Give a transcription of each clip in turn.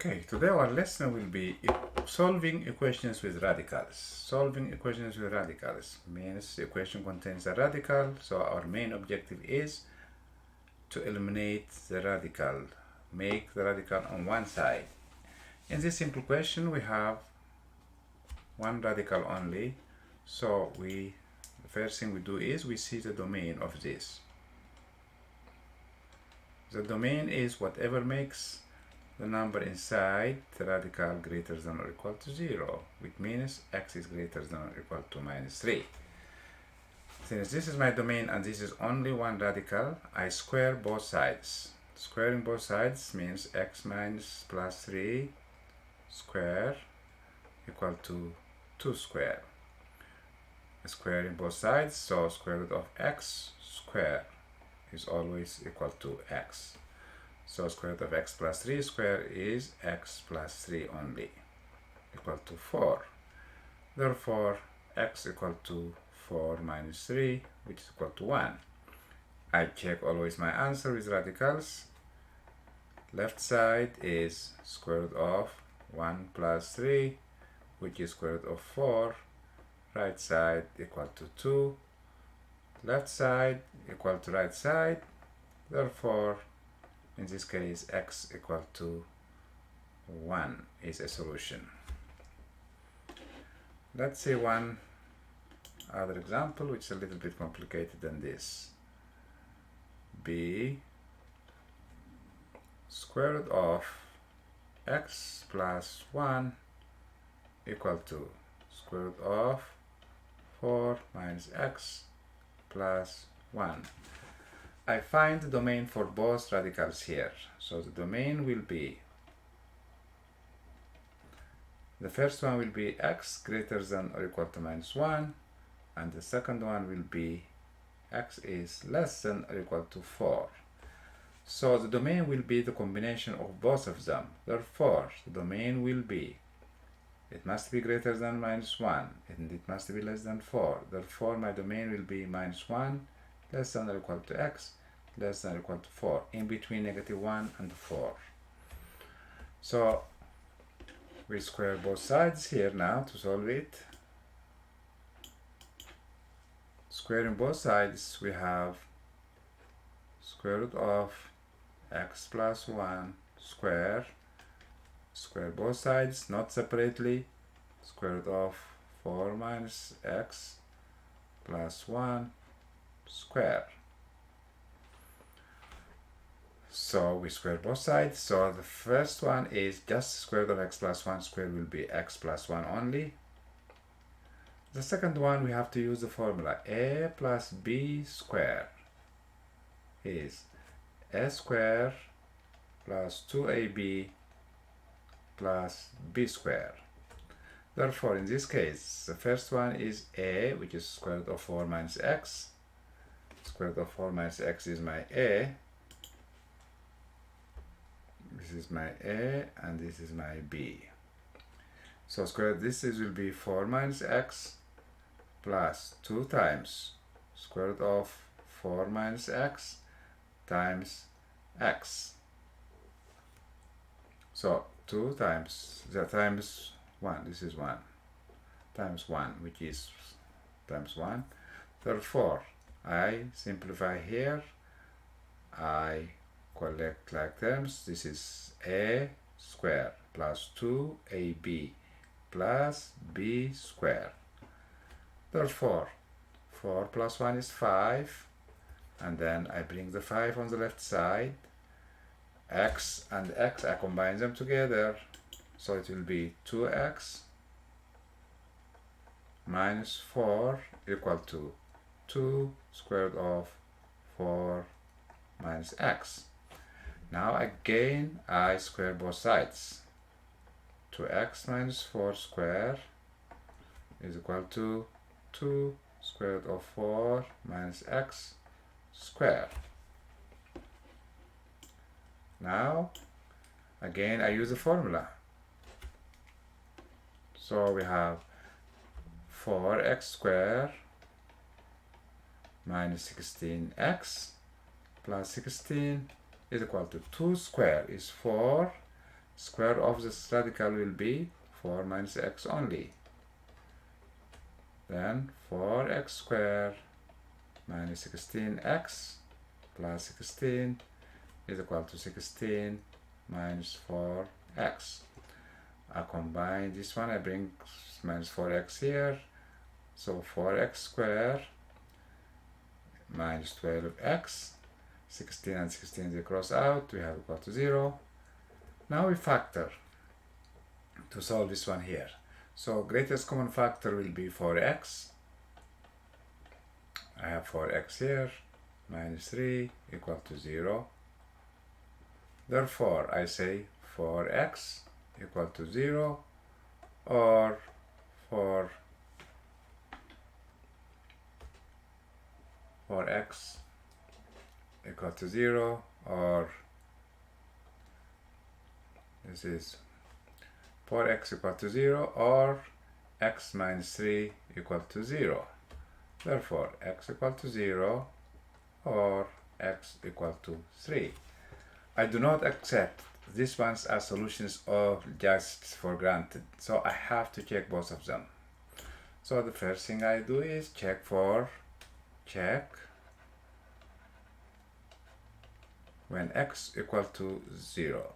Okay, today our lesson will be solving equations with radicals. Solving equations with radicals means the equation contains a radical, so our main objective is to eliminate the radical, make the radical on one side. In this simple question we have one radical only, so the first thing we do is we see the domain of this. The domain is whatever makes the number inside the radical greater than or equal to 0, which means x is greater than or equal to minus 3. Since this is my domain and this is only one radical, I square both sides. Squaring both sides means x minus plus 3 square equal to 2 square. Squaring both sides, so square root of x square is always equal to x. So square root of x plus 3 square is x plus 3 only, equal to 4. Therefore, x equal to 4 minus 3, which is equal to 1. I check always my answer with radicals. Left side is square root of 1 plus 3, which is square root of 4. Right side equal to 2. Left side equal to right side. Therefore, in this case, x equal to 1 is a solution. Let's see one other example which is a little bit complicated than this. B square root of x plus 1 equal to square root of 4 minus x plus 1. I find the domain for both radicals here. So the domain will be, the first one will be x greater than or equal to minus 1, and the second one will be x is less than or equal to 4. So the domain will be the combination of both of them. Therefore, the domain will be, it must be greater than minus 1, and it must be less than 4. Therefore, my domain will be minus 1, less than or equal to x, less than or equal to 4, in between negative 1 and 4. So we square both sides here now to solve it. Squaring both sides, we have square root of x plus 1 square. Square both sides, not separately. Square root of 4 minus x plus 1 square. So we square both sides. So the first one is just square root of x plus 1 square will be x plus 1 only. The second one we have to use the formula a plus b square is a square plus 2ab plus b square. Therefore, in this case, the first one is a, which is square root of 4 minus x. Square root of 4 minus x is my a. This is my a, and this is my b. So square this will be 4 minus x plus 2 times square root of 4 minus x times x. So 2 times, times 1, this is 1, times 1, which is times 1. Therefore, I simplify here, I collect like terms. This is a square plus 2ab plus b square. Therefore, 4 plus 1 is 5, and then I bring the 5 on the left side. X and x, I combine them together, so it will be 2x minus 4 equal to 2 square root of 4 minus x. Now again I square both sides. 2x minus 4 square is equal to 2 square root of 4 minus x square. Now again I use the formula. So we have 4x square minus 16x plus 16 is equal to 2 square is 4 Square of this radical will be 4 minus x only. Then 4x squared minus 16x plus 16 is equal to 16 minus 4x. I combine this one, I bring minus 4x here, so 4x squared minus 12x, 16 and 16 they cross out, we have equal to 0. Now we factor to solve this one here. So greatest common factor will be 4x. I have 4x here, minus 3 equal to 0. Therefore, I say 4x equal to 0, or 4x equal to 0, or this is 4x equal to 0, or x minus 3 equal to 0. Therefore, x equal to 0 or x equal to 3. I do not accept these ones as solutions or just for granted, so I have to check both of them. So the first thing I do is check when x equal to 0.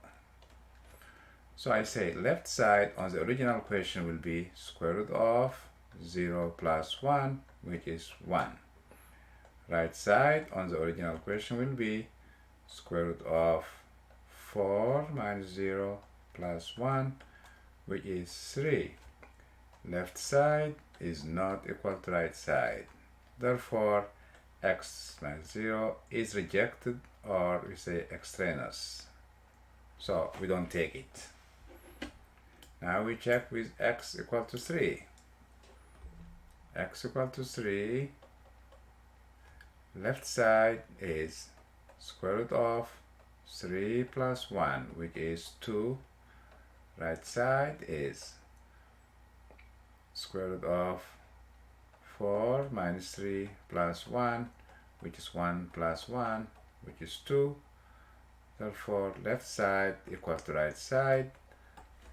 So I say left side on the original equation will be square root of 0 plus 1, which is 1. Right side on the original equation will be square root of 4 minus 0 plus 1, which is 3. Left side is not equal to right side. Therefore, x minus 0 is rejected, or we say extraneous. So we don't take it. Now we check with x equal to 3. X equal to 3. Left side is square root of 3 plus 1, which is 2. Right side is square root of 4 minus 3 plus 1, which is 1 plus 1, which is 2. Therefore, left side equal to right side.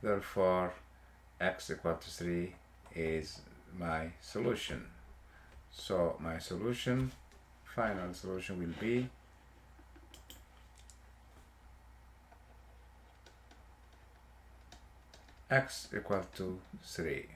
Therefore, x equal to 3 is my solution. So my solution, final solution will be x equal to 3.